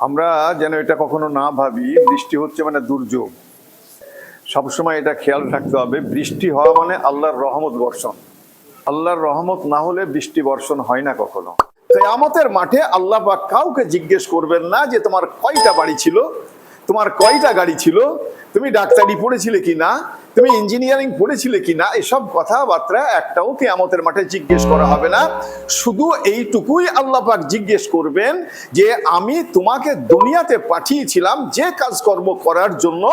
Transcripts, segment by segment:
আমরা যেন এটা কখনো না ভাবি বৃষ্টি হচ্ছে মানে দুর্যোগ। সবসময় এটা খেয়াল রাখতে হবে, বৃষ্টি হওয়া মানে আল্লাহর রহমত বর্ষণ। আল্লাহর রহমত না হলে বৃষ্টি বর্ষণ হয় না কখনো। কিয়ামতের মাঠে আল্লাহ পাক কাউকে জিজ্ঞেস করবেন না যে তোমার কয়টা বাড়ি ছিল, তোমার কয়টা গাড়ি ছিল, তুমি ডাক্তারি পড়েছিলে কিনা, তুমি ইঞ্জিনিয়ারিং পড়েছিলে কিনা, এসব কথাবার্তা একটাও কিয়ামতের মাঠে জিজ্ঞেস করা হবে না। শুধু এইটুকুই আল্লাহ পাক জিজ্ঞেস করবেন যে আমি তোমাকে দুনিয়াতে পাঠিয়েছিলাম যে কাজকর্ম করার জন্য,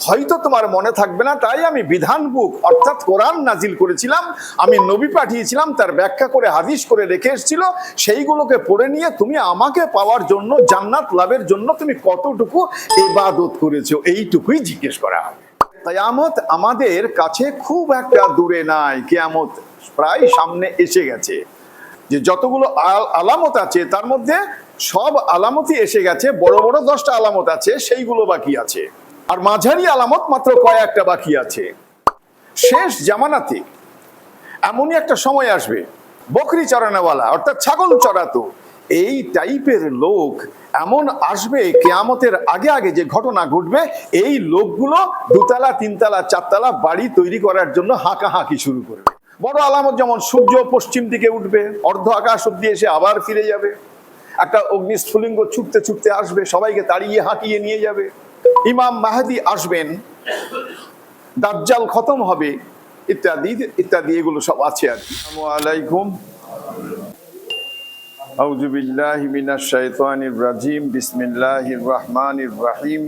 হয়তো তোমার মনে থাকবে না, তাই আমি বিধান বুক অর্থাৎ কোরআন নাজিল করেছিলাম, আমি নবী পাঠিয়েছিলাম, তার ব্যাখ্যা করে হাদিস করে রেখে এসেছিল, সেইগুলোকে পড়ে নিয়ে তুমি আমাকে পাওয়ার জন্য, জান্নাত লাভের জন্য তুমি কতটুকু ইবাদত করেছো, এইটুকুই জিজ্ঞেস করা হবে। কিয়ামত আমাদের কাছে খুব একটা দূরে নাই, কিয়ামত প্রায় সামনে এসে গেছে। যে যতগুলো আলামত আছে তার মধ্যে সব আলামতই এসে গেছে, বড় বড় 10টা আলামত আছে, সেইগুলো বাকি আছে, আর মাঝারি আলামত মাত্র কয়েকটা বাকি আছে। শেষ জামানাতে এমনই একটা সময় আসবে, বকরি চরানোওয়ালা অর্থাৎ ছাগল চড়াতো এই টাইপের লোক এমন আসবে, কিয়ামতের আগে আগে যে ঘটনা ঘটবে, এই লোকগুলো 2তলা 3তলা 4তলা বাড়ি তৈরি করার জন্য হাঁকাহাঁকি শুরু করবে। বড় আলামত যেমন সূর্য পশ্চিম দিকে উঠবে, অর্ধ আকাশ অব্দি এসে আবার ফিরে যাবে, একটা অগ্নিস্ফুলিঙ্গ ছুটতে ছুটতে আসবে, সবাইকে তাড়িয়ে হাঁকিয়ে নিয়ে যাবে, ইমাম মাহদি আসবেন, দাজ্জাল খতম হবে, ইত্যাদি ইত্যাদি, এগুলো সব আছে আর কি। আসসালামু আলাইকুম। আউযু বিল্লাহি মিনাশ শাইতানির রাজিম। বিসমিল্লাহির রহমানির রহিম।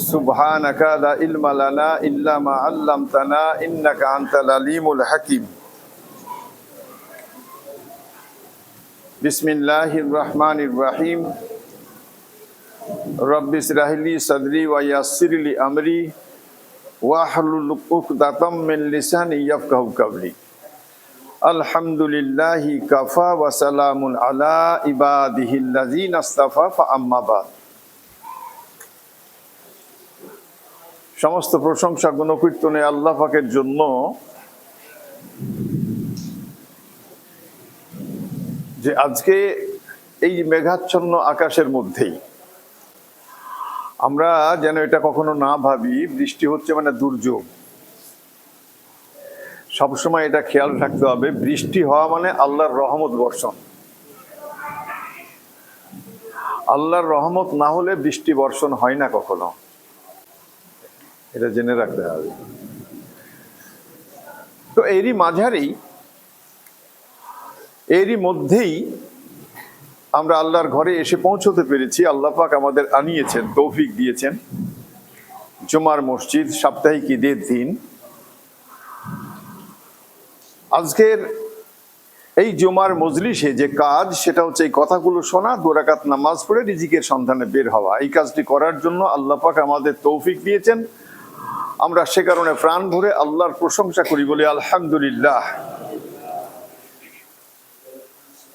সুবহানাকা লা ইলমা লানা ইল্লা মা আল্লামতানা ইন্নাকা আনতাল আলিমুল হাকিম। বিসমিল্লাহির রহমানির রহিম। রব্বি ইশরাহ লি সাদরি ওয়া ইয়াসসির লি আমরি ওয়াহলুল উকদাতাম মিন লিসানি ইয়াফকাহু কাওলি। আলহামদুলিল্লাহি কাফা ওয়া সালামুন আলা ইবাদিহিল্লাযিনা ইসতাফা ফা আম্মা বাদ। সমস্ত প্রশংসা গুণকীর্তনে আল্লাহ পাকের জন্য, যে আজকে এই মেঘাচ্ছন্ন আকাশের মধ্যেই আমরা যেন এটা কখনো না ভাবি বৃষ্টি হচ্ছে মানে দুর্যোগ। সবসময় এটা খেয়াল রাখতে হবে, বৃষ্টি হওয়া মানে আল্লাহর রহমত বর্ষণ। আল্লাহর রহমত না হলে বৃষ্টি বর্ষণ হয় না কখনো, এটা জেনে রাখতে হবে। তো এরই মধ্যেই আমরা আল্লাহর ঘরে এসে পৌঁছতে পেরেছি। আল্লাহ পাক আমাদের আনিয়েছেন, তৌফিক দিয়েছেন। জুমার মসজিদ, সাপ্তাহিক ঈদের দিন। আজকের এই জুমার মজলিসে যে কাজ, সেটা হচ্ছে এই কথাগুলো শোনা, 2 রাকাত নামাজ পড়ে রিজিকের সন্ধানে বের হওয়া। এই কাজটি করার জন্য আল্লাহ পাক আমাদের তৌফিক দিয়েছেন। আমরা সে কারণে প্রাণ ভরে আল্লাহর প্রশংসা করি, বলি আলহামদুলিল্লাহ।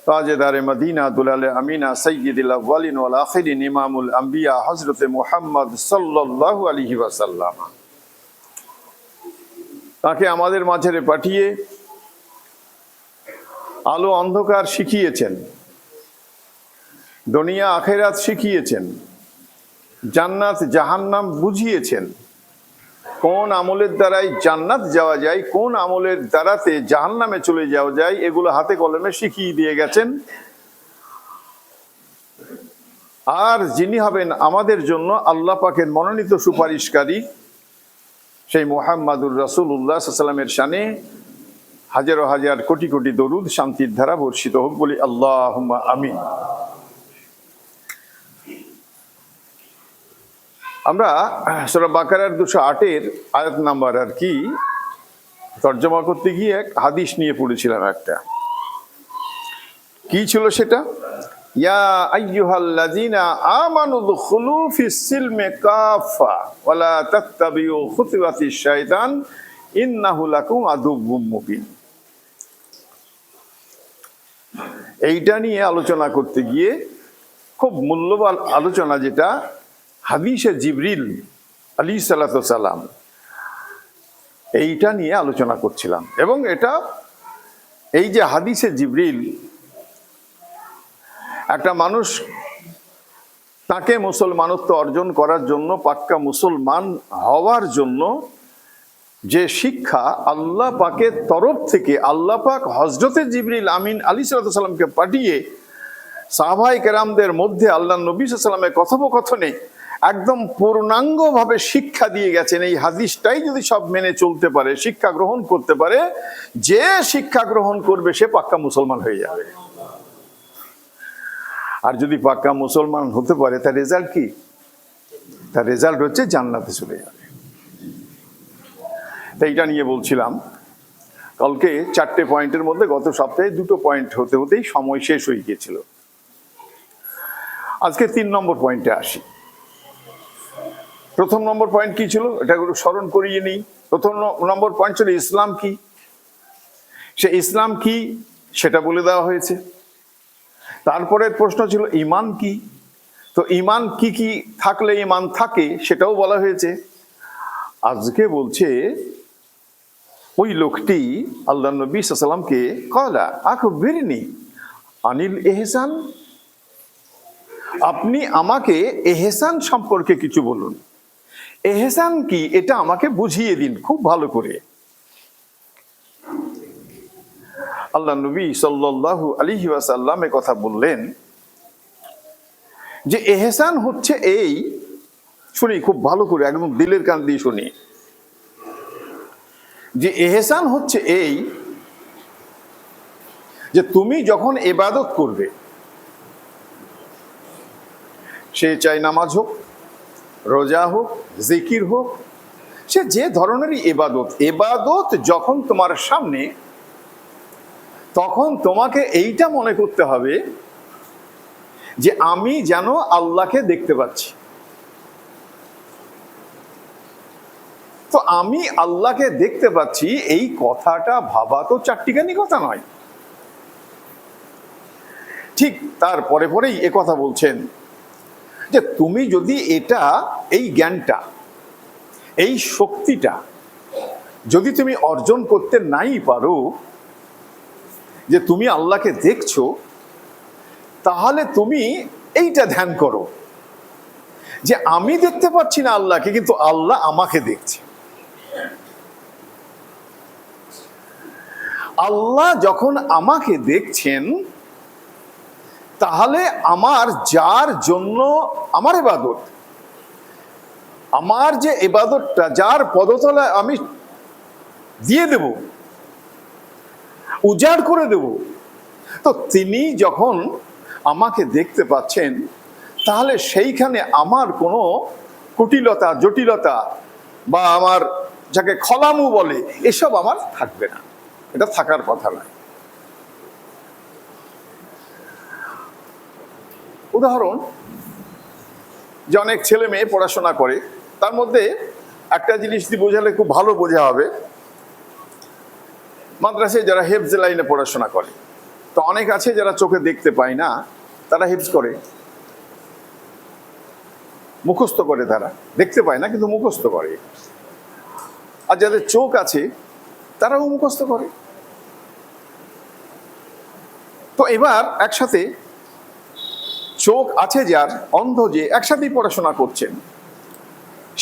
তাজেদারে মদিনা দুলালে আমিনা সাইয়্যিদুল আউয়ালিন ওয়াল আখিরিন ইমামুল আম্বিয়া হযরতে মুহাম্মদ সাল্লাল্লাহু আলাইহি ওয়াসাল্লাম, তাকে আমাদের মাঝে পাঠিয়ে আলো অন্ধকার শিখিয়েছেন, দুনিয়া আখিরাত শিখিয়েছেন, জান্নাত জাহান্নাম বুঝিয়েছেন, কোন আমলের দ্বারাই জান্নাত যাওয়া যায়, কোন আমলের দ্বারাতে জাহান্নামে চলে যাওয়া যায়, এগুলো হাতে কলমে শিখিয়ে দিয়ে গেছেন। আর যিনি হবেন আমাদের জন্য আল্লাহ পাকের মনোনীত সুপারিশকারী, সেই মুহাম্মাদুর রাসূলুল্লাহ সাল্লাল্লাহু আলাইহি ওয়াসাল্লামের শানে হাজারো হাজার কোটি কোটি দরুদ শান্তির ধারা বর্ষিত হোক, বলি আল্লাহুম্মা আমিন। আমরা সূরা বাকারার 208 আয়াত নাম্বার আর কি তর্জমা করতে গিয়ে এক হাদিস নিয়ে পড়েছিলাম একটা। কি ছিল সেটা? ইয়া আইয়ুহাল্লাযীনা আমানু দুখুলু ফিস সিলমি কাফা ওয়া লা তাত্তাবিউ খুতুওয়াতিশ শাইতান ইন্নাহু লাকুম আদুউম মুবিন। এইটা নিয়ে আলোচনা করতে গিয়ে খুব মূল্যবান আলোচনা, যেটা হাদিসে জিবরিল আলাইহিসসালাতু ওয়াসসালাম, এইটা নিয়ে আলোচনা করছিলাম। এবং এটা এই যে হাদিসে জিবরিল একটা মানুষ তাকে মুসলমানত্ব অর্জন করার জন্য, পাক্কা মুসলমান হওয়ার জন্য যে শিক্ষা আল্লাহ পাকের তরফ থেকে, আল্লাহ পাক হযরতে জিবরিল আমিন আলাইহিস সালামকে পাঠিয়ে সাহাবায়ে কেরামদের মধ্যে আল্লাহ নবী সাল্লাল্লাহু আলাইহি ওয়াসাল্লামের কথোপকথনে একদম পূর্ণাঙ্গভাবে শিক্ষা দিয়ে গেছেন। এই হাদিসটাই যদি সব মেনে চলতে পারে, শিক্ষা গ্রহণ করতে পারে, যে শিক্ষা গ্রহণ করবে সে পাক্কা মুসলমান হয়ে যাবে। আর যদি পাক্কা মুসলমান হতে পারে, তার রেজাল্ট কি? তার রেজাল্ট হচ্ছে জান্নাতে চলে যাবে। তাই এটা নিয়ে বলছিলাম, কালকে 4টে পয়েন্টের মধ্যে গত সপ্তাহে 2টো পয়েন্ট হতে হতেই সময় শেষ হয়ে গিয়েছিল। আজকে 3 নম্বর পয়েন্টে আসি। প্রথম নম্বর পয়েন্ট কি ছিল এটা একটু স্মরণ করিয়ে নিই। প্রথম নম্বর পয়েন্ট ছিল ইসলাম কি। সে ইসলাম কি সেটা বলে দেওয়া হয়েছে। তারপরের প্রশ্ন ছিল ঈমান কি। তো ঈমান কি কি থাকলে ঈমান থাকে সেটাও বলা হয়েছে। আজকে বলছে ওই লোকটি আল্লাহ নবী সাল্লাল্লাহু আলাইহি ওয়াসাল্লামকে ক্বালা আখবিরনি আনিল ইহসান, আপনি আমাকে এহসান সম্পর্কে কিছু বলুন। এহসান কি এটা আমাকে বুঝিয়ে দিন খুব ভালো করে। আল্লাহ নবী সাল্লাল্লাহু আলাইহি ওয়াসাল্লাম এ কথা বললেন যে এহসান হচ্ছে এই, শুনি খুব ভালো করে, একদম দিলের কান দিয়ে শুনি, যে এহসান হচ্ছে এই যে তুমি যখন ইবাদত করবে, সে চাই নামাজ হোক, রোজা হোক, জিকির হোক, সে যে ধরনেরই ইবাদত, ইবাদত যখন তোমার সামনে, তখন তোমাকে এইটা মনে করতে হবে যে আমি যেন আল্লাহকে দেখতে পাচ্ছি। তো আমি আল্লাহকে দেখতে পাচ্ছি এই কথাটা ভাবা তো চারটিখানি কথা নয়। ঠিক তারপরে পরেই এ কথা বলছেন যে তুমি যদি এটা, এই জ্ঞানটা, এই শক্তিটা যদি তুমি অর্জন করতে নাই পারো যে তুমি আল্লাহকে দেখছো, তাহলে তুমি এইটা ধ্যান করো যে আমি দেখতে পাচ্ছি না আল্লাহকে, কিন্তু আল্লাহ আমাকে দেখছে। আল্লাহ যখন আমাকে দেখছেন, তাহলে আমার যার জন্য আমার ইবাদত, আমার যে ইবাদতটা যার পদতলায় আমি দিয়ে দেব, উজাড় করে দেব, তো তিনি যখন আমাকে দেখতে পাচ্ছেন, তাহলে সেইখানে আমার কোনো কুটিলতা, জটিলতা বা আমার যাকে খলামু বলে এসব আমার থাকবে না। এটা থাকার কথা নয়। উদাহরণ, যে অনেক ছেলে মেয়ে পড়াশোনা করে, তার মধ্যে একটা জিনিস দিয়ে বোঝালে খুব ভালো বোঝা হবে। মাদ্রাসায় যারা হেফজ লাইনে পড়াশোনা করে, তো অনেক আছে যারা চোখে দেখতে পায় না, তারা হেফজ করে, মুখস্থ করে, তারা দেখতে পায় না কিন্তু মুখস্থ করে। আর যাদের চোখ আছে তারাও মুখস্থ করে। তো এবার একসাথে চোখ আছে যার, অন্ধ যে, একসাথেই পড়াশোনা করছেন।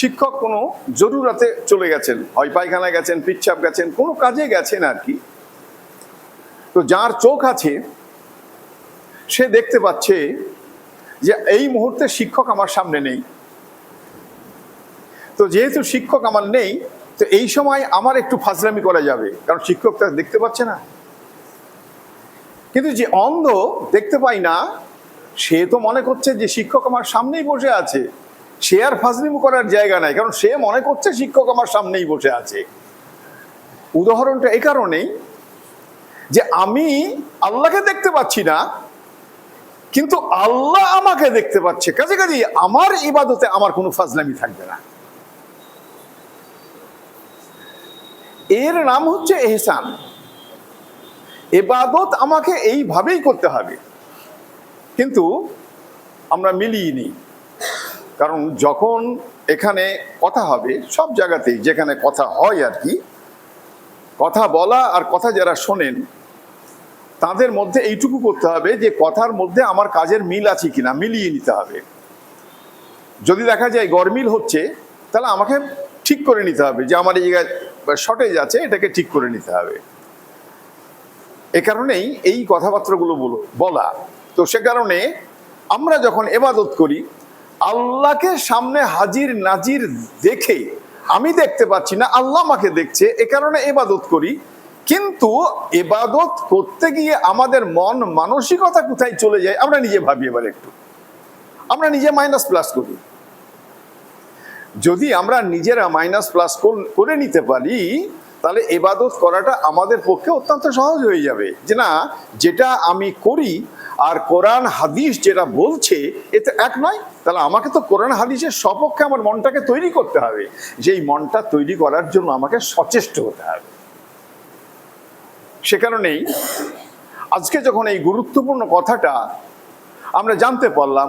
শিক্ষক কোনো জরুরাতে চলে গেছেন, হয় পায়খানায় গেছেন, পিচ্ছাপ গেছেন, কোনো কাজে গেছেন আর কি। তো যার চোখ আছে সে দেখতে পাচ্ছে যে এই মুহূর্তে শিক্ষক আমার সামনে নেই। তো যেহেতু শিক্ষক আমার নেই, তো এই সময় আমার একটু ফাজলামি করা যাবে, কারণ শিক্ষক তার দেখতে পাচ্ছে না। কিন্তু যে অন্ধ, দেখতে পায় না, সে তো মনে করছে যে শিক্ষক আমার সামনেই বসে আছে, সে আর ফাজলামি করার জায়গা নাই, কারণ সে মনে করছে শিক্ষক আমার সামনেই বসে আছে। উদাহরণটা এই কারণেই যে আমি আল্লাহকে দেখতে পাচ্ছি না, কিন্তু আল্লাহ আমাকে দেখতে পাচ্ছে, কাজে কাজে আমার ইবাদতে আমার কোনো ফাজলামি থাকবে না। এর নাম হচ্ছে ইহসান। ইবাদত আমাকে এইভাবেই করতে হবে, কিন্তু আমরা মিলিয়ে নিই। কারণ যখন এখানে কথা হবে, সব জায়গাতেই যেখানে কথা হয় আর কি, কথা বলা আর কথা যারা শোনেন, তাদের মধ্যে এইটুকু করতে হবে যে কথার মধ্যে আমার কাজের মিল আছে কিনা মিলিয়ে নিতে হবে। যদি দেখা যায় গরমিল হচ্ছে, তাহলে আমাকে ঠিক করে নিতে হবে যে আমার এই জায়গায় শর্টেজ আছে, এটাকে ঠিক করে নিতে হবে। এ কারণেই এই কথাবার্তাগুলো বলা। তো সে কারণে আমরা যখন ইবাদত করি, আল্লাহকে সামনে হাজির নাজির দেখে, আমি দেখতে পাচ্ছি না, আল্লাহ আমাকে দেখছে, এ কারণে ইবাদত করি। কিন্তু ইবাদত করতে গিয়ে আমাদের মন মানসিকতা কোথায় চলে যায় আমরা নিজে ভাবি। এবার একটু আমরা নিজে মাইনাস প্লাস করি। যদি আমরা নিজেরা মাইনাস প্লাস করে নিতে পারি, তাহলে ইবাদত করাটা আমাদের পক্ষে অত্যন্ত সহজ হয়ে যাবে। যে না, যেটা আমি করি আর কোরআন হাদিস যেটা বলছে এতে এক নয়, তাহলে আমাকে তো কোরআন হাদিসের সপক্ষে আমার মনটাকে তৈরি করতে হবে। যেই মনটা তৈরি করার জন্য আমাকে সচেষ্ট হতে হবে। সে কারণেই আজকে যখন এই গুরুত্বপূর্ণ কথাটা আমরা জানতে পারলাম,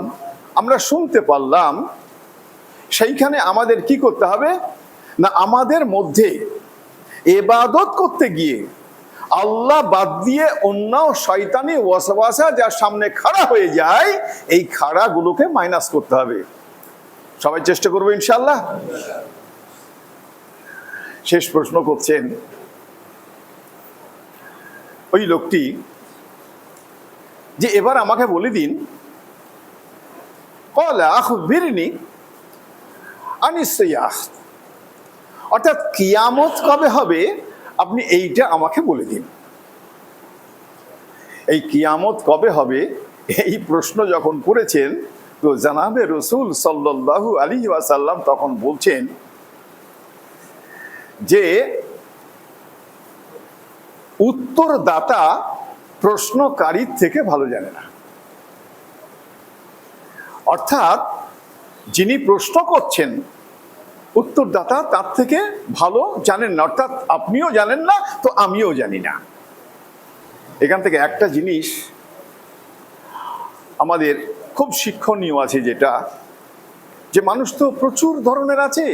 আমরা শুনতে পারলাম, সেইখানে আমাদের কি করতে হবে না, আমাদের মধ্যে ইবাদত করতে গিয়ে আল্লাহ বাদ দিয়ে অন্য শয়তানি ওয়াসওয়াসা যার সামনে খাড়া হয়ে যায়, এই খাড়াগুলোকে মাইনাস করতে হবে। সবাই চেষ্টা করবো ইনশাআল্লাহ। শেষ প্রশ্ন করছেন ওই লোকটি যে এবার আমাকে বলে দিন, ক্বালা আখবিরনি আনিস সাইয়্যাহ, অর্থাৎ কিয়ামত কবে হবে আপনি এইটা আমাকে বলে দিন। এই কিয়ামত কবে হবে এই প্রশ্ন যখন করেছেন, তো জানাবে রাসূল সাল্লাল্লাহু আলাইহি ওয়াসাল্লাম তখন বলছেন যে উত্তরদাতা প্রশ্নকারীর থেকে ভালো জানে না। অর্থাৎ যিনি প্রশ্ন করছেন উত্তরদাতা তার থেকে ভালো জানেন না। অর্থাৎ আপনিও জানেন না, তো আমিও জানি না। এখান থেকে একটা জিনিস আমাদের খুব শিক্ষণীয় আছে, যেটা যে মানুষ তো প্রচুর ধরনের আছে,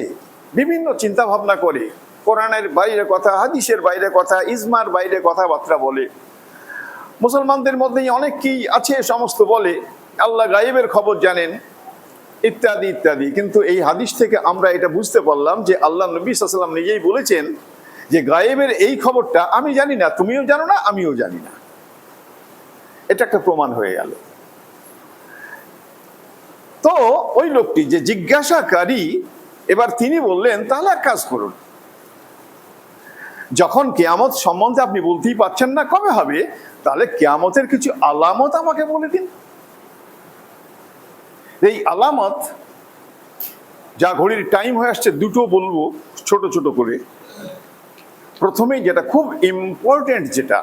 বিভিন্ন চিন্তা ভাবনা করে, কোরআনের বাইরে কথা, হাদিসের বাইরে কথা, ইজমার বাইরে কথাবার্তা বলে। মুসলমানদের মধ্যেই অনেকেই আছে সমস্ত বলে আল্লাহ গায়েবের খবর জানেন ইত্যাদি ইত্যাদি। কিন্তু এই হাদিস থেকে আমরা এটা বুঝতে পারলাম যে আল্লাহ নবী সাল্লাল্লাহু আলাইহি ওয়াসাল্লাম নিজেই বলেছেন যে গায়েবের এই খবরটা আমি জানি না, তুমিও জানো না, আমিও জানি না। এটা একটা প্রমাণ হয়ে গেল। তো ওই লোকটি যে জিজ্ঞাসাকারী, এবার তিনি বললেন তাহলে এক কাজ করুন, যখন কিয়ামত সম্বন্ধে আপনি বলতেই পারছেন না কবে হবে, তাহলে কিয়ামতের কিছু আলামত আমাকে বলে দিন। এই আলামত, যা ঘড়ির টাইম হয়ে আসছে, দুটো বলবো ছোট ছোট করে। প্রথমেই যেটা খুব ইম্পর্টেন্ট, যেটা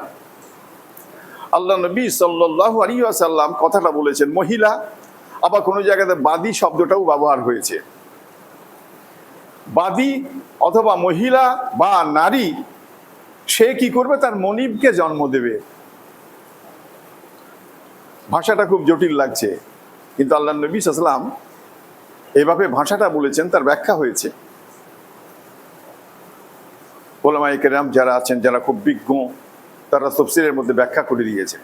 আল্লাহ নবী সাল্লাল্লাহু আলাইহি ওয়াসাল্লাম কথাটা বলেছেন, মহিলা, আবার কোনো জায়গাতে বাদী শব্দটাও ব্যবহার হয়েছে। বাদী অথবা মহিলা বা নারী, সে কি করবে, তার মনিবকে জন্ম দেবে। ভাষাটা খুব জটিল লাগছে, কিন্তু আল্লাহ নবী সাল্লাল্লাহু আলাইহি ওয়াসাল্লাম এভাবে ভাষাটা বলেছেন, তার ব্যাখ্যা হয়েছে। উলামায়ে কেরাম যারা আছেন, যারা খুব বিজ্ঞ, তারা তাফসীরের মধ্যে ব্যাখ্যা করে দিয়েছে।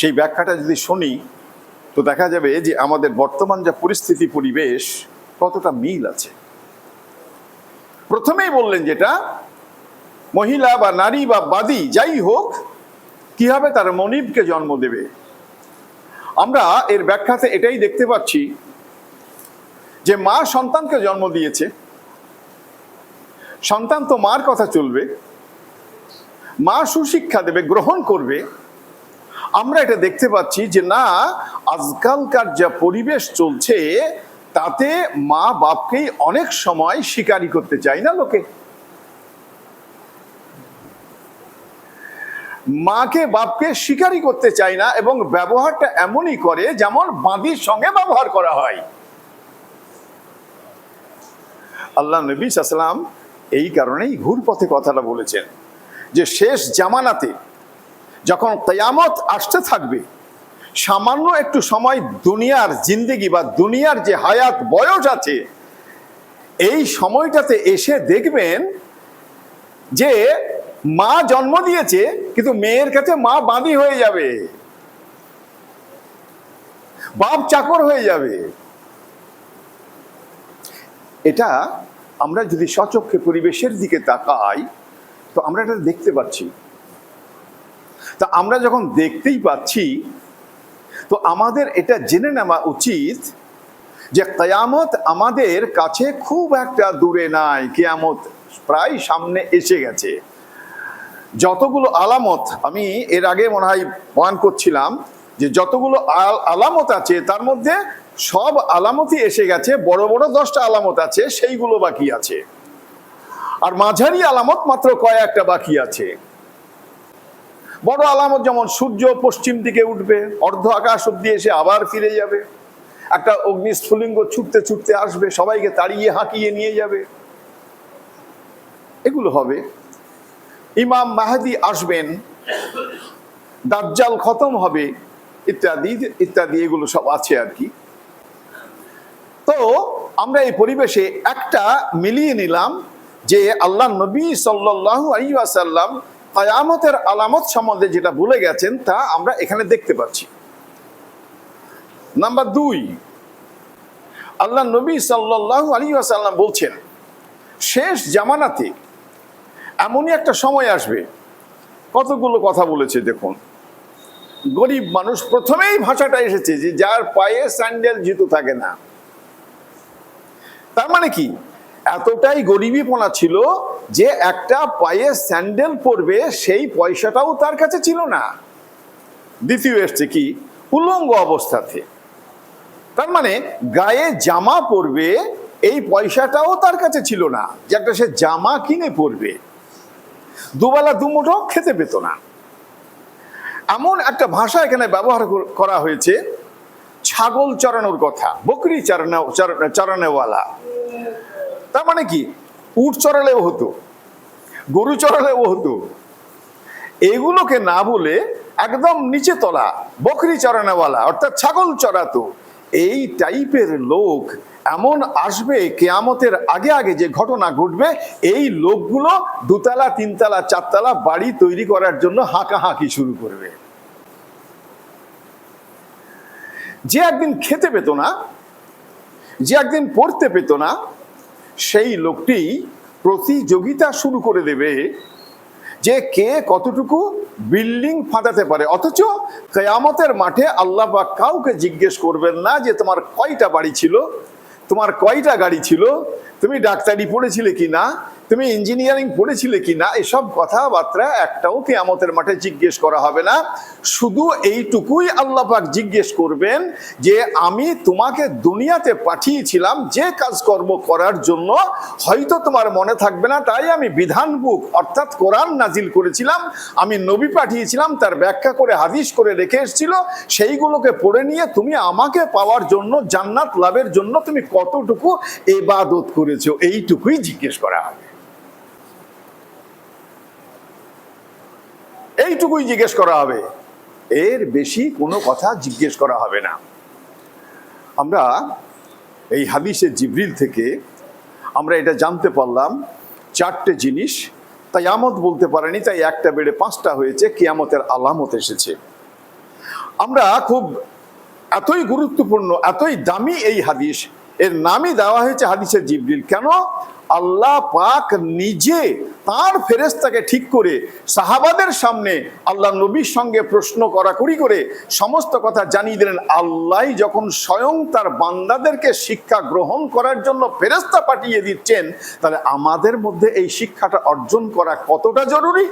সেই ব্যাখ্যাটা যদি শুনি, তো দেখা যাবে যে আমাদের বর্তমান যা পরিস্থিতি, পরিবেশ, কতটা মিল আছে। প্রথমেই বললেন যেটা, মহিলা বা নারী বা বাদী যাই হোক, কি হবে, তার মনিবকে জন্ম দেবে। আমরা এর ব্যাখ্যাতে এটাই দেখতে পাচ্ছি যে মা সন্তানকে জন্ম দিয়েছে, সন্তান তো মার কথা চলবে, মা সুশিক্ষা দেবে, গ্রহণ করবে। আমরা এটা দেখতে পাচ্ছি যে না, আজকালকার যা পরিবেশ চলছে, তাতে মা বাপকেই অনেক সময় স্বীকারই করতে চায় না লোকে। মাকে বাপকে স্বীকারই করতে চায় না, এবং ব্যবহারটা এমনই করে যেমন বাঁদির সঙ্গে ব্যবহার করা হয়। আল্লাহ নবী সাল্লাল্লাহু আলাইহি ওয়াসাল্লাম এই কারণেই ঘুরপথে কথাটা বলেছেন যে শেষ জামানাতে যখন কিয়ামত আসতে থাকবে, সামান্য একটু সময় দুনিয়ার জিন্দেগি বা দুনিয়ার যে হায়াত বয়স আছে, এই সময়টাতে এসে দেখবেন যে মা জন্ম দিয়েছে কিন্তু মেয়ের কাছে মা বাঁধি হয়ে যাবে, বাপ চাকর হয়ে যাবে। এটা আমরা যদি সচক্ষে পরিবেশের দিকে তাকাই তো আমরা এটা দেখতে পাচ্ছি। তা আমরা যখন দেখতেই পাচ্ছি তো আমাদের এটা জেনে নেওয়া উচিত যে কিয়ামত আমাদের কাছে খুব একটা দূরে নাই, কিয়ামত প্রায় সামনে এসে গেছে। যতগুলো আলামত, আমি এর আগে মনে হয় বয়ান করছিলাম যে যতগুলো আলামত আছে তার মধ্যে সব আলামতই এসে গেছে, বড় বড় 10টা আলামত আছে সেইগুলো বাকি আছে, আর মাঝারি আলামত মাত্র কয়েকটা বাকি আছে। বড় আলামত যেমন সূর্য পশ্চিম দিকে উঠবে, অর্ধ আকাশ অব্দি এসে আবার ফিরে যাবে, একটা অগ্নিস্ফুলিঙ্গ ছুটতে ছুটতে আসবে, সবাইকে তাড়িয়ে হাঁকিয়ে নিয়ে যাবে, এগুলো হবে। ইমাম মাহদি আসবেন, দাজ্জাল খতম হবে, ইত্যাদি ইত্যাদি, এগুলো সব আছে আর কি। তো আমরা এই পরিবেশে একটা মিলিয়ে নিলাম যে আল্লাহ নবী সাল্লাল্লাহু আলাইহি ওয়াসাল্লাম কিয়ামতের আলামত সম্বন্ধে যেটা বলে গেছেন তা আমরা এখানে দেখতে পাচ্ছি। নাম্বার 2, আল্লাহ নবী সাল্লাল্লাহু আলাইহি ওয়াসাল্লাম বলছেন শেষ জামানাতে এমনই একটা সময় আসবে। কতগুলো কথা বলেছে দেখুন। গরিব মানুষ, প্রথমেই ভাষাটা এসেছে যে যার পায়ে স্যান্ডেল জুতো থাকে না। তার মানে কি, এতটাই গরিবীপনা ছিল যে একটা পায়ে স্যান্ডেল পরবে সেই পয়সাটাও তার কাছে ছিল না। দ্বিতীয় এসছে কি, উলঙ্গ অবস্থাতে। তার মানে গায়ে জামা পরবে এই পয়সাটাও তার কাছে ছিল না যে একটা সে জামা কিনে পরবে। দুবেলা দুমুঠো খেতে পেত না। এমন একটা ভাষা এখানে ব্যবহার করা হয়েছে, ছাগল চড়ানোর কথা, বকরি চড়ানোওয়ালা। তার মানে কি, উট চড়ালেও হতো, গরু চড়ালেও হতো, এগুলোকে না বলে একদম নিচে তলা বকরি চড়ানোওয়ালা অর্থাৎ ছাগল চড়াতো, এই টাইপের লোক এমন আসবে কিয়ামতের আগে আগে যে ঘটনা ঘটবে, এই লোকগুলো 2 তলা 3 তলা 4 তলা বাড়ি তৈরি করার জন্য হাঁকাহাঁকি শুরু করবে। যে একদিন খেতে পেত না, যে একদিন পড়তে পেত না, সেই লোকটি প্রতিযোগিতা শুরু করে দেবে যে কে কতটুকু বিল্ডিং ফাঁদাতে পারে। অথচ কিয়ামতের মাঠে আল্লাহ পাক কাউকে জিজ্ঞেস করবেন না যে তোমার কয়টা বাড়ি ছিল, তোমার কয়টা গাড়ি ছিল, তুমি ডাক্তারি পড়েছিলে কিনা, তুমি ইঞ্জিনিয়ারিং পড়েছিলে কিনা, এসব কথাবার্তা একটাও কিয়ামতের মাঠে জিজ্ঞেস করা হবে না। শুধু এইটুকুই আল্লাহ পাক জিজ্ঞেস করবেন যে আমি তোমাকে দুনিয়াতে পাঠিয়েছিলাম যে কাজকর্ম করার জন্য, হয়তো তোমার মনে থাকবে না, তাই আমি বিধান বুক অর্থাৎ কোরআন নাজিল করেছিলাম, আমি নবী পাঠিয়েছিলাম, তার ব্যাখ্যা করে হাদিস করে রেখে এসেছিল, সেইগুলোকে পড়ে নিয়ে তুমি আমাকে পাওয়ার জন্য, জান্নাত লাভের জন্য তুমি কতটুকু ইবাদত করেছো, এইটুকুই জিজ্ঞেস করা হবে। এইটুকুই জিজ্ঞেস করা হবে, এর বেশি কোনো কথা জিজ্ঞেস করা হবে না। আমরা এই হাদিসে জিবরিল থেকে আমরা এটা জানতে পারলাম 4টে জিনিস। কিয়ামত বলতে পারেনি, তাই একটা বেড়ে 5টা হয়েছে, কিয়ামতের আলামত এসেছে। আমরা খুব এতই গুরুত্বপূর্ণ, এতই দামি এই হাদিস, এর নামই দেওয়া হয়েছে হাদিসে জিবরিল। কেন? আল্লাহ পাক নিজে তার ফেরেশতাকে ঠিক করে সাহাবাদের সামনে আল্লাহ নবীর সঙ্গে প্রশ্ন করাকরি করে সমস্ত কথা জানিয়ে দিলেন। আল্লাহ যখন স্বয়ং তার বান্দাদেরকে শিক্ষা গ্রহণ করার জন্য ফেরেশতা পাঠিয়ে দিচ্ছেন, তাহলে আমাদের মধ্যে এই শিক্ষাটা অর্জন করা কতটা জরুরি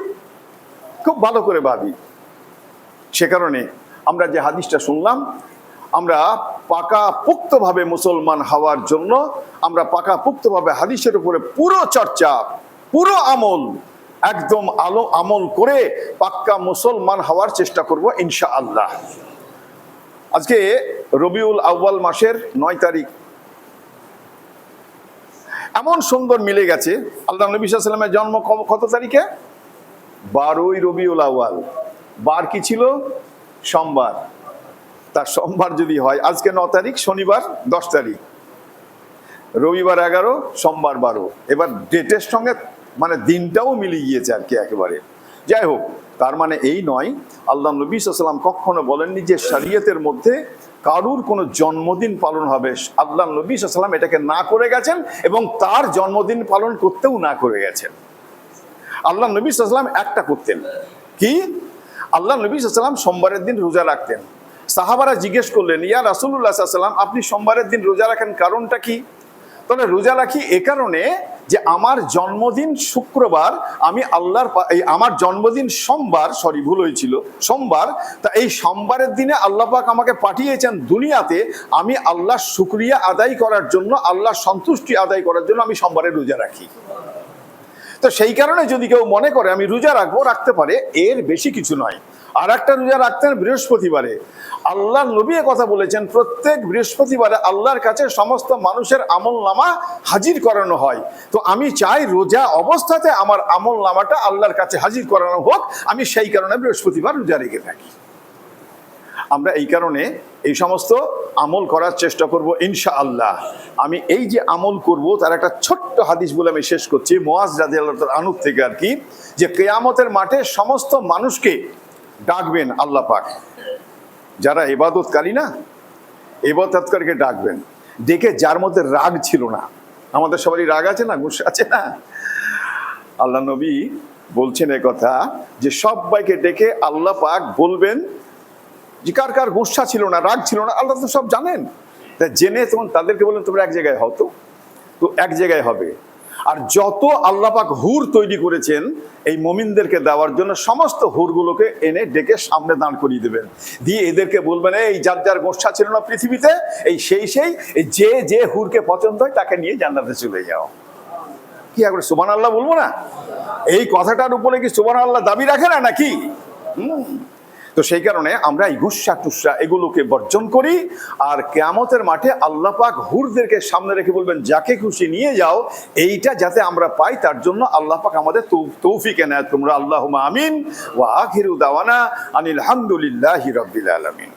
খুব ভালো করে ভাবি। সে কারণে আমরা যে হাদিসটা শুনলাম, আমরা পাকাপোক্তভাবে মুসলমান হওয়ার জন্য আমরা পাকাপোক্তভাবে হাদিসের উপরে পুরো চর্চা, পুরো আমল, একদম আমল করে পাক্কা মুসলমান হওয়ার চেষ্টা করব ইনশাআল্লাহ। আজকে রবিউল আউয়াল মাসের 9 তারিখ, এমন সুন্দর মিলে গেছে। আল্লাহ নবী সাল্লাল্লাহু আলাইহি ওয়াসাল্লামের জন্ম কত তারিখে? 12ই রবিউল আউয়াল। বার কি ছিল? সোমবার। তার সোমবার যদি হয়, আজকে 9 তারিখ, শনিবার 10 তারিখ, রবিবার 11, সোমবার 12। এবার ডেটের সঙ্গে মানে দিনটাও মিলিয়ে গিয়েছে আর কি একেবারে। যাই হোক, তার মানে এই নয়, আল্লাহ নবী সাল্লাল্লাহু আলাইহি ওয়াসাল্লাম কখনো বলেননি যে শরীয়তের মধ্যে কারুর কোনো জন্মদিন পালন হবে। আল্লাহ নবী সাল্লাল্লাহু আলাইহি ওয়াসাল্লাম এটাকে না করে গেছেন এবং তার জন্মদিন পালন করতেও না করে গেছেন। আল্লাহ নবী সাল্লাল্লাহু আলাইহি ওয়াসাল্লাম একটা করতেন কি, আল্লাহ নবী সাল্লাল্লাহু আলাইহি ওয়াসাল্লাম সোমবারের দিন রোজা রাখতেন। সাহাবারা জিজ্ঞেস করলেন, ইয়া রাসূলুল্লাহ সাল্লাল্লাহু আলাইহি ওয়াসাল্লাম, আপনি সোমবারের দিন রোজা রাখেন, কারণটা কি? তাহলে রোজা রাখি এ কারণে যে আমার জন্মদিন শুক্রবার, আমি আমার জন্মদিন সোমবার, সরি ভুল হয়েছিল, সোমবার, তা এই সোমবারের দিনে আল্লাহ পাক আমাকে পাঠিয়েছেন দুনিয়াতে, আমি আল্লাহর শুকরিয়া আদায় করার জন্য, আল্লাহর সন্তুষ্টি আদায় করার জন্য আমি সোমবারে রোজা রাখি। তো সেই কারণে যদি কেউ মনে করে আমি রোজা রাখবো, রাখতে পারে, এর বেশি কিছু নয়। আর একটা রোজা রাখতেন বৃহস্পতিবারে। আল্লাহ নবী কথা বলেছেন প্রত্যেক বৃহস্পতিবারে আল্লাহর কাছে সমস্ত মানুষের আমলনামা হাজির করানো হয়। তো আমি চাই রোজা অবস্থাতে আমার আমলনামাটা আল্লাহর কাছে হাজির করানো হোক, আমি সেই কারণে বৃহস্পতিবার রোজা রেখে থাকি। আমরা এই কারণে এই সমস্ত আমল করার চেষ্টা করব ইনশাআল্লাহ। আমি এই যে আমল করব তার একটা ছোট্ট হাদিস বলে আমি শেষ করছি, মুআজ রাদিয়াল্লাহু তাআলা আনহু থেকে আর কি, যে কিয়ামতের মাঠে সমস্ত মানুষকে ডাকবেন আল্লাহ পাক, যারা ইবাদতকারী না, ইবাদতকারীকে ডাকবেন, ডেকে যার মধ্যে রাগ ছিল না, আমাদের সবারই রাগ আছে না, গুসা আছে না, আল্লাহ নবী বলছেন এ কথা যে সবাইকে ডেকে আল্লাহ পাক বলবেন যে কার কার গুসা ছিল না, রাগ ছিল না, আল্লাহ তো সব জানেন। তা জেনে তখন তাদেরকে বললেন তোমরা এক জায়গায় হও, তো এক জায়গায় হবে। আর যত আল্লাহ পাক হুর তৈরি করেছেন এই মুমিনদেরকে দেওয়ার জন্য, সমস্ত হুরগুলোকে এনে ডেকে সামনে দাঁড় করিয়ে দেবেন, দিয়ে এদেরকে বলবেন এই যার যার গোসা ছিল না পৃথিবীতে, এই সেই যে যে হুরকে পছন্দ হয় তাকে নিয়ে জান্নাতে চলে যাও। কি একবার সুবহানাল্লাহ বলবো না? এই কথাটার উপরে কি সুবহানাল্লাহ দাবি রাখে না নাকি? তো সেই কারণে আমরা এই গুসা টুসা এগুলোকে বর্জন করি। আর কিয়ামতের মাঠে আল্লাহ পাক হুরদেরকে সামনে রেখে বলবেন যাকে খুশি নিয়ে যাও, এইটা যাতে আমরা পাই তার জন্য আল্লাহ পাক আমাদের তৌফিক এনায়েত করুন। আল্লাহুম্মা আমিন ওয়া আখিরু দাওয়ানা আনিল হামদুলিল্লাহি রাব্বিল আলামিন।